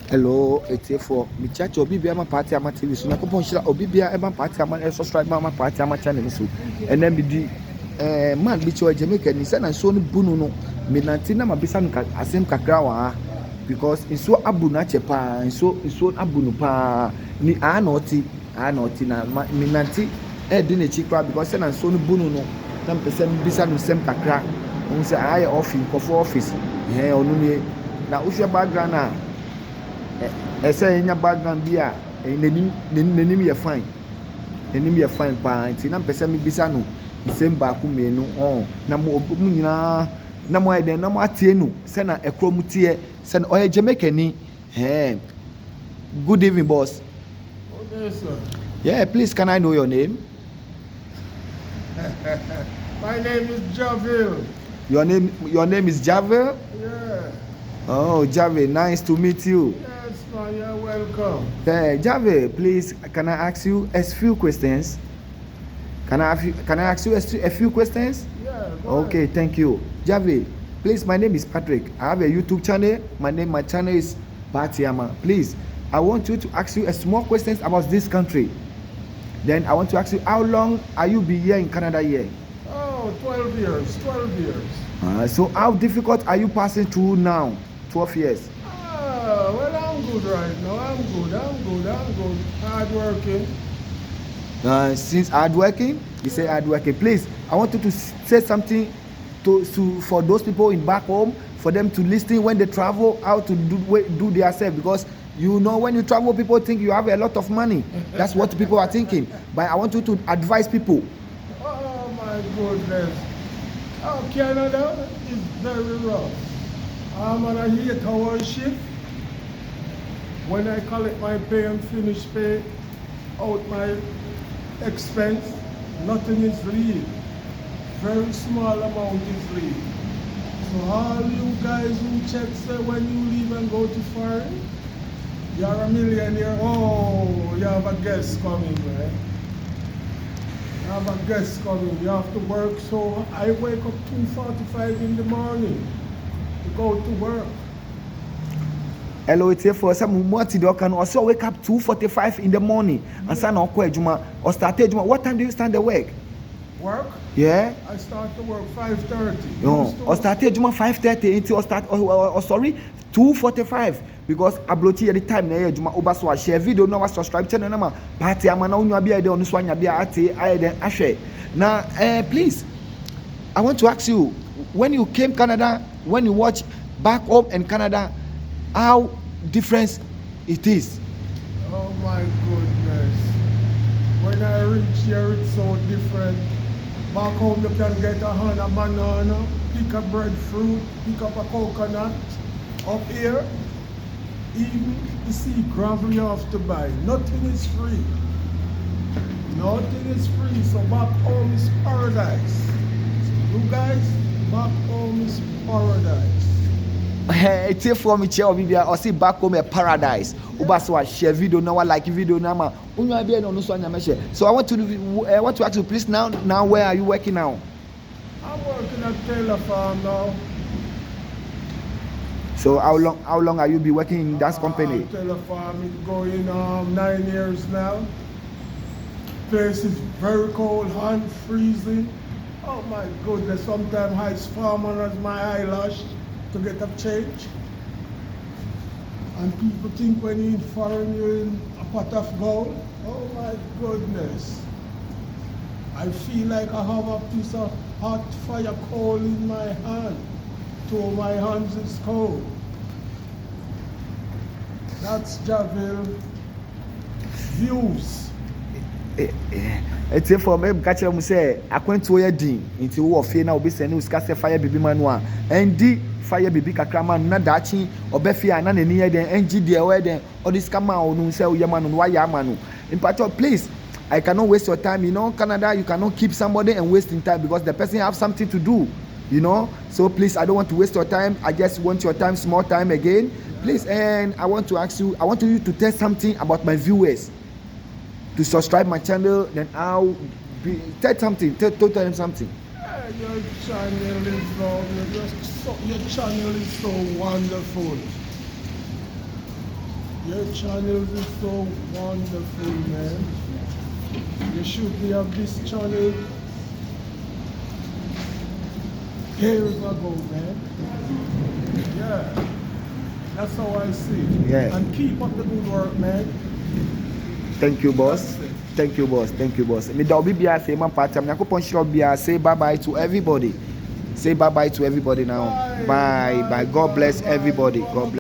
Hello, it's here for me church obi bia ma party ama TV so nakopon shira obi bia e ma party ama subscribe ma party ama channel so and then me di man bi cho Jamaica ni say na so no bunu no me nanti na ma bisa no asem kakra wa because nso abu na che pa nso abu no pa ni a na oti na me nanti e di na chi kwa because say na so no bunu no na me pese me bisa no sem kakra on say aye office onu ni na ohwe background na say nya background bi a nenim ye fine pa nti na mpese me bisa no nsem ba ku menu na mo nyina na mo eden na mo atie no se na ekrom tie se na oye Jamaica ni good evening boss. Okay, sir. Yeah, please can I know your name? My name is Javil. Your name is Javil? Yeah. Oh, Javil, nice to meet you. Yes, man, you're welcome. Javil, please can I ask you a few questions? Can I ask you a few questions? Yeah, go Okay, ahead. thank you. Javil, please, my name is Patrick. I have a YouTube channel. My channel is Batiama. Please, I want you to ask you a small questions about this country. Then I want to ask you, how long are you be here in Canada here? Oh, 12 years. So how difficult are you passing through now? 12 years. Well, I'm good right now. I'm good. Hard working. Since hardworking, you say hardworking. Please, I want you to say something to for those people in back home, for them to listen when they travel, how to do their self, because you know when you travel, people think you have a lot of money. That's what people are thinking. But I want you to advise people. Oh, my goodness. Oh, Canada is very rough. I'm on a 8-hour shift. When I collect my pay and finish pay out my expense, nothing is leave. Very small amount is leave. So all you guys who check say when you leave and go to foreign, you're a millionaire. Oh, you have a guest coming, man. You have a guest coming. You have to work. So I wake up 2:45 in the morning to go to work. Hello, it's here for some more to can also wake up 2:45 in the morning and start on Juma or start Juma. What time do you start the work? Work? Yeah. I start to work 5:30. No, or start Juma 5:30 until sorry 2:45 because ablochi at the time na Juma oba so share video no was subscribe channel na ma party ama na onwa bia de onu so anya bia ate aye den ahwe. Now please, I want to ask you, when you came Canada, when you watch back home in Canada, how different it is? Oh my goodness. When I reach here, it's so different. Back home, you can get a banana, pick a breadfruit, pick up a coconut. Up here, even you see gravel you have to buy. Nothing is free. Nothing is free. So back home is paradise. You guys, back home is paradise. It's here for me chair bibia or see back home a paradise. Uba so share video now like video now ma onwa bia no so anya me share. So I want to ask you please now where are you working now? I'm working at Taylor Farm now. So how long are you be working in that company? Taylor Farm is going 9 years now. Place is very cold, hand freezing. Oh my goodness, sometimes I farm under my eyelash to get a change. And people think when you're in foreign, you're in a pot of gold. Oh my goodness. I feel like I have a piece of hot fire coal in my hand. Two of my hands is cold. That's Javil views. It's here for me catch them say akwantu ye din nti wo ofie na obi sene usika se fire bibi manu a endi fire bibi kakra man na dachi obefie na nani ye den engi de we den odisika ma onu se uye manu wa ya manu. In particular, please, I cannot waste your time. You know, Canada, you cannot keep somebody and wasting time because the person have something to do. You know, so please, I don't want to waste your time. I just want your time, small time again, please. And I want to ask you, I want you to tell something about my viewers to subscribe my channel. Then I'll tell something. Tell them something. Your channel is your channel is so wonderful. Your channels is so wonderful, man. You should have this channel years ago, man. Yeah. That's how I see it. Yeah. And keep up the good work, man. Thank you, boss. That's it. Thank you, boss. Thank you, boss. Me da obi bia say man party am yakopon shiro bia say bye bye to everybody. Say bye bye to everybody now. Bye. God bless everybody. God bless.